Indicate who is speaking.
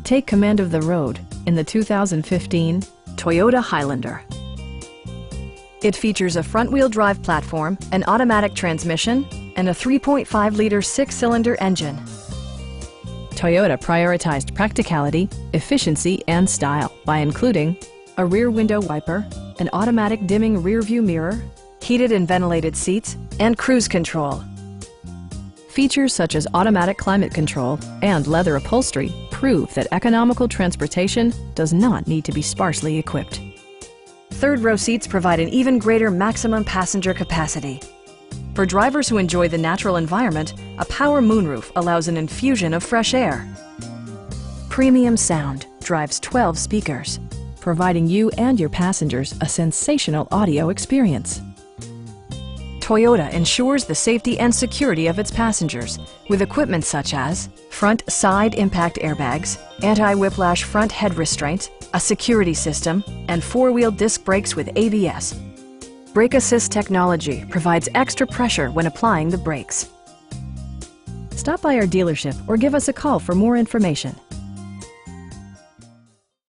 Speaker 1: Take command of the road in the 2015 Toyota Highlander. It features a front-wheel drive platform, an automatic transmission, and a 3.5-liter six-cylinder engine. Toyota prioritized practicality, efficiency, and style by including a rear window wiper, an automatic dimming rear-view mirror, heated and ventilated seats, and cruise control. Features such as automatic climate control and leather upholstery prove that economical transportation does not need to be sparsely equipped. Third-row seats provide an even greater maximum passenger capacity. For drivers who enjoy the natural environment, a power moonroof allows an infusion of fresh air. Premium sound drives 12 speakers, providing you and your passengers a sensational audio experience. Toyota ensures the safety and security of its passengers with equipment such as front side impact airbags, anti-whiplash front head restraints, a security system, and four-wheel disc brakes with ABS. Brake Assist technology provides extra pressure when applying the brakes. Stop by our dealership or give us a call for more information.